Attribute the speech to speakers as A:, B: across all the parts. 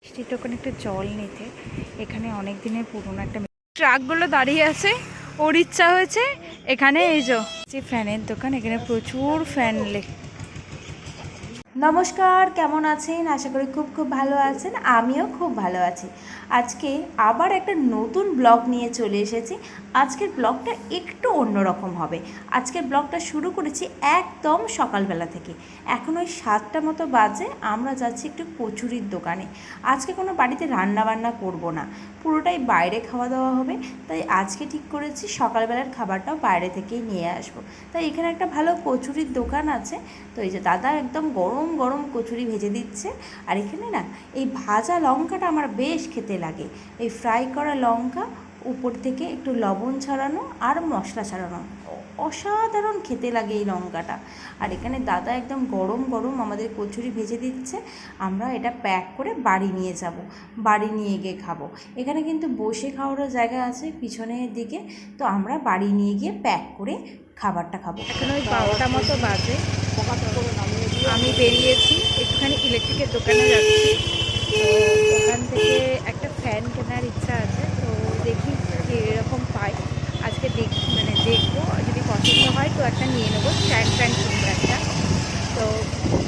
A: মিষ্টির দোকানে একটা জল নিতে এখানে অনেক দিনের পুরনো একটা ট্রাকগুলো দাঁড়িয়ে আছে। ওর ইচ্ছা হয়েছে এখানে এই যে ফ্যানের দোকান, এখানে প্রচুর ফ্যান
B: নমস্কার, কেমন আছেন? আশা করি খুব খুব ভালো আছেন। আমিও খুব ভালো আছি। আজকে আবার একটা নতুন ব্লগ নিয়ে চলে এসেছি। আজকের ব্লগটা একটু অন্যরকম হবে। আজকের ব্লগটা শুরু করেছি একদম সকালবেলা থেকে। এখন ওই 7টা মতো বাজে। আমরা যাচ্ছি একটু কচুরির দোকানে। আজকে কোনো বাড়িতে রান্না বান্না করব না, পুরোটাই বাইরে খাওয়া দাওয়া হবে। তাই আজকে ঠিক করেছি সকালবেলার খাবারটাও বাইরে থেকেই নিয়ে আসবো। তাই এখানে একটা ভালো কচুরির দোকান আছে। তো এই যে দাদা একদম গরম গরম কচুরি ভেজে দিচ্ছে। আর এখানে না এই ভাজা লঙ্কাটা আমার বেশ খেতে লাগে। এই ফ্রাই করা লঙ্কা, উপর থেকে একটু লবণ ছড়ানো আর মশলা ছড়ানো, অসাধারণ খেতে লাগে এই লঙ্কাটা। আর এখানে দাদা একদম গরম গরম আমাদের কচুরি ভেজে দিচ্ছে। আমরা এটা প্যাক করে বাড়ি নিয়ে যাব, বাড়ি নিয়ে গিয়ে খাবো। এখানে কিন্তু বসে খাওয়ারও জায়গা আছে পিছনের দিকে। তো আমরা বাড়ি নিয়ে গিয়ে প্যাক করে খাবারটা খাবো।
A: এখন ওই 12টা মতো বাজে। আমি বেরিয়েছি, একটুখানি ইলেকট্রিকের দোকানে যাচ্ছি। তো ওখান থেকে একটা ফ্যান কেনার ইচ্ছা আছে। তো দেখি এরকম পাই আজকে দেখবো। যদি পছন্দ হয় তো একটা নিয়ে নেবো, স্ট্যান্ড ফ্যান কিনবো একটা। তো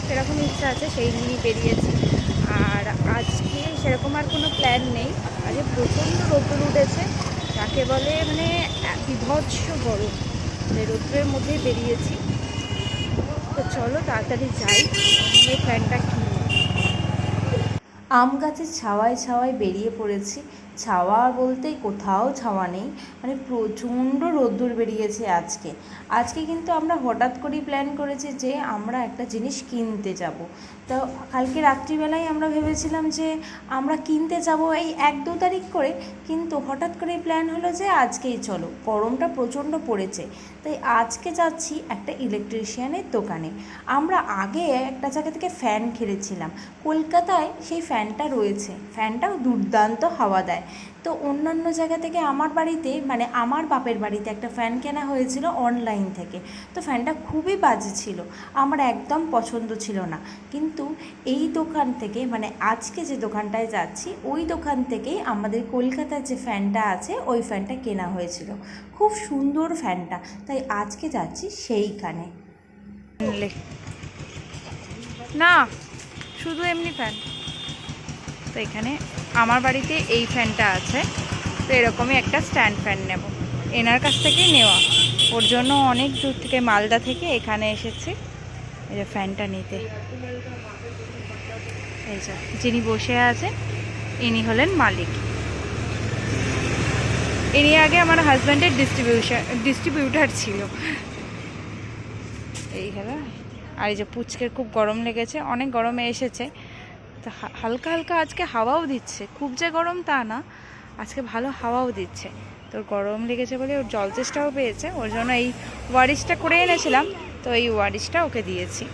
A: সেরকম ইচ্ছা আছে, সেই নিয়েই বেরিয়েছি। আর আজকে সেরকম আর কোনো প্ল্যান নেই। আজকে প্রচণ্ড রোদ্দুর উঠেছে, যাকে বলে বিভৎস গরম। রোদ্রের মধ্যেই বেরিয়েছি। তো চলো তাড়াতাড়ি যাই, এই ফ্যানটা কিনি।
B: আম গাছের ছাওয়ায় ছাওয়ায় বেরিয়ে পড়েছি। ছাওয়া বলতে কোথাও ছাওয়া নেই, মানে প্রচণ্ড রোদ্দুর বেরিয়েছে আজকে। আজকে কিন্তু আমরা হঠাৎ করেই প্ল্যান করেছি যে আমরা একটা জিনিস কিনতে যাব। তো কালকে রাত্রিবেলায় আমরা ভেবেছিলাম যে আমরা কিনতে যাব এই 1-2 তারিখ করে, কিন্তু হঠাৎ করেই প্ল্যান হলো যে আজকেই চলো, গরমটা প্রচণ্ড পড়েছে। তাই আজকে যাচ্ছি একটা ইলেকট্রিশিয়ানের দোকানে। আমরা আগে একটা জায়গা থেকে ফ্যান কিনেছিলাম, কলকাতায় সেই ফ্যানটা রয়েছে। ফ্যানটাও দুর্দান্ত হাওয়া দেয়। তো অন্যান্য জায়গা থেকে আমার বাড়িতে, মানে আমার বাপের বাড়িতে একটা ফ্যান কেনা হয়েছিল অনলাইন থেকে। তো ফ্যানটা খুবই বাজে ছিল, আমার একদম পছন্দ ছিল না। কিন্তু এই দোকান থেকে, মানে আজকে যে দোকানটায় যাচ্ছি ওই দোকান থেকেই আমাদের কলকাতার যে ফ্যানটা আছে ওই ফ্যানটা কেনা হয়েছিল। খুব সুন্দর ফ্যানটা, তাই আজকে যাচ্ছি সেইখানে।
A: না, শুধু এমনি ফ্যান। তো এখানে আমার বাড়িতে এই ফ্যানটা আছে। তো এরকমই একটা স্ট্যান্ড ফ্যান নেব, এনার কাছ থেকেই নেওয়া। ওর জন্য অনেক দূর থেকে, মালদা থেকে এখানে এসেছি এই যে ফ্যানটা নিতে। এই যে যিনি বসে আছেন ইনি হলেন মালিক। ইনি আগে আমার হাজব্যান্ডের ডিস্ট্রিবিউটার ছিল। এই হলো। আর এই যে পুচকের খুব গরম লেগেছে, অনেক গরমে এসেছে। তো হালকা হালকা আজকে হাওয়াও দিচ্ছে, খুব যে গরম তা না, আজকে ভালো হাওয়াও দিচ্ছে। তোর গরম লেগেছে বলে ওর জল চেষ্টাও পেয়েছে, ওর জন্য এই ওয়ারিশটা করে এনেছিলাম। তো এই ওয়ারিশটা ওকে দিয়েছি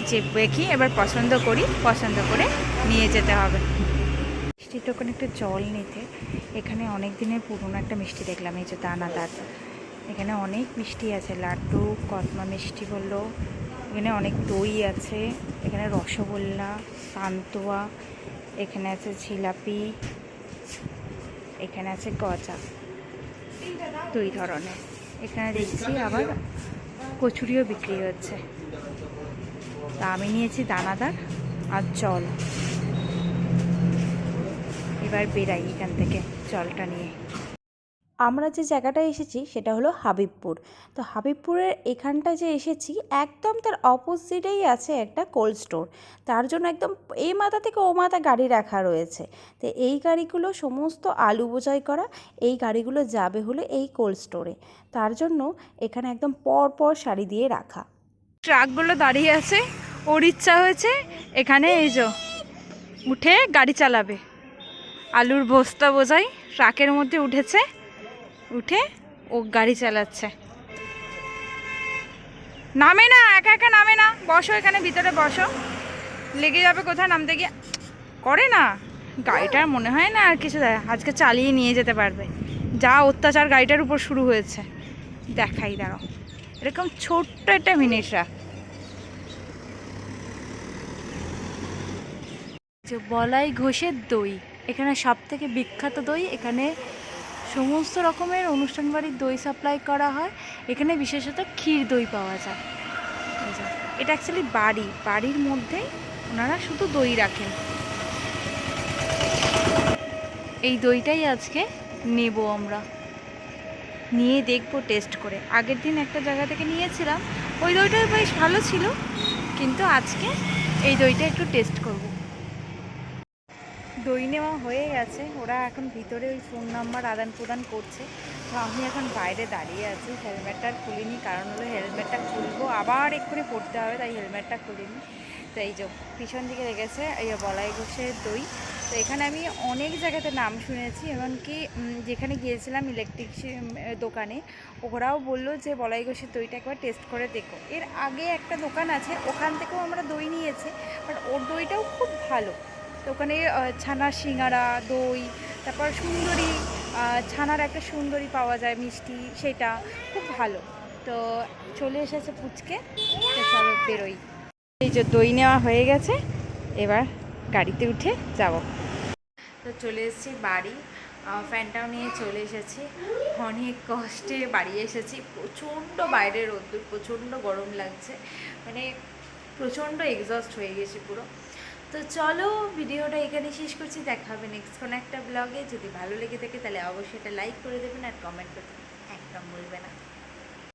A: যে দেখি এবার পছন্দ করে নিয়ে যেতে হবে। মিষ্টির দোকানে একটা জল নিতে এখানে অনেক দিনের পুরনো একটা মিষ্টি দেখলাম, এই যে দানাদার। এখানে অনেক মিষ্টি আছে, লাড্ডু, কদমা মিষ্টি বললো। এখানে অনেক দই আছে, এখানে রসগোল্লা, পান্তুয়া, এখানে আছে জিলাপি, এখানে আছে গজা, 2 ধরনের। এখানে দেখছি আবার কচুরিও বিক্রি হচ্ছে। তা আমি নিয়েছি দানাদার আর জল। এবার বেরাই এখান থেকে জলটা নিয়ে।
B: আমরা যে জায়গাটায় এসেছি সেটা হলো হাবিবপুর। তো হাবিবপুরের এখানটা যে এসেছি, একদম তার অপোজিটেই আছে একটা কোল্ড স্টোর। তার জন্য একদম এই মাথা থেকে ও মাথা গাড়ি রাখা রয়েছে। তো এই গাড়িগুলো সমস্ত আলু বোঝাই করা, এই গাড়িগুলো যাবে হলো এই কোল্ড স্টোরে। তার জন্য এখানে একদম পর পর সারি দিয়ে রাখা।
A: ট্রাকগুলো দাঁড়িয়ে আছে, ওর ইচ্ছা হয়েছে এখানে এই যে উঠে গাড়ি চালাবে। আলুর বস্তা বোঝাই ট্রাকের মধ্যে উঠেছে, উঠে ও গাড়ি চালাচ্ছে। নামে না, একা একা নামে না, বসো এখানে ভিতরে বসো, লেগে যাবে কোথায় নামতে গিয়ে। করে না, গাড়িটার মনে হয় না আর কিছু আজকে চালিয়ে নিয়ে যেতে পারবে। যা অত্যাচার গাড়িটার উপর শুরু হয়েছে দেখাই দাঁড়াও। এরকম ছোট্ট একটা মিনি ট্রাক। যে বলাই ঘোষের দই, এখানে সব থেকে বিখ্যাত দই। এখানে সমস্ত রকমের অনুষ্ঠান বাড়ির দই সাপ্লাই করা হয়। এখানে বিশেষত ক্ষীর দই পাওয়া যায়। এই যে, এটা অ্যাকচুয়ালি বাড়ির মধ্যে ওনারা শুধু দই রাখেন। এই দইটাই আজকে নেব আমরা, নিয়ে দেখবো টেস্ট করে। আগের দিন একটা জায়গা থেকে নিয়েছিলাম, ওই দইটা বেশ ভালো ছিল, কিন্তু আজকে এই দইটা একটু টেস্ট করব। দই নেওয়া হয়ে গেছে, ওরা এখন ভিতরে ওই ফোন নাম্বার আদান প্রদান করছে। তো আমি এখন বাইরে দাঁড়িয়ে আছি, হেলমেটটা আর খুলিনি, কারণ হলো হেলমেটটা খুলবো আবার এক্ষুনি পড়তে হবে, তাই হেলমেটটা খুলিনি। তো এই যে পিছন দিকে রেখেছে এই বলাই ঘোষের দই। তো এখানে আমি অনেক জায়গাতে নাম শুনেছি, এমনকি যেখানে গিয়েছিলাম ইলেকট্রিক দোকানে, ওরাও বললো যে বলাই ঘোষের দইটা একবার টেস্ট করে দেখো। এর আগে একটা দোকান আছে, ওখান থেকেও আমরা দই নিয়েছি, বাট ওর দইটাও খুব ভালো। তো ওখানে ছানার সিঙ্গারা, দই, তারপর সুন্দরী, ছানার একটা সুন্দরী পাওয়া যায় মিষ্টি, সেটা খুব ভালো। তো চলে এসেছে পুচকে, তো চলো বেরোই। এই যে দই নেওয়া হয়ে গেছে, এবার গাড়িতে উঠে যাব। তো চলে এসেছি বাড়ি, ফ্যানটাও নিয়ে চলে এসেছি। অনেক কষ্টে বাড়ি এসেছি, প্রচণ্ড বাইরে রোদ্দুর, প্রচণ্ড গরম লাগছে, মানে প্রচণ্ড এক্সস্ট হয়ে গেছি পুরো। তো চলো ভিডিওটা এখানে শেষ করছি, দেখা হবে নেক্সট কোনো একটা ব্লগে। যদি ভালো লেগে থাকে তাহলে অবশ্যই এটা লাইক করে দেবেন আর কমেন্ট করতে একদম ভুলবে না।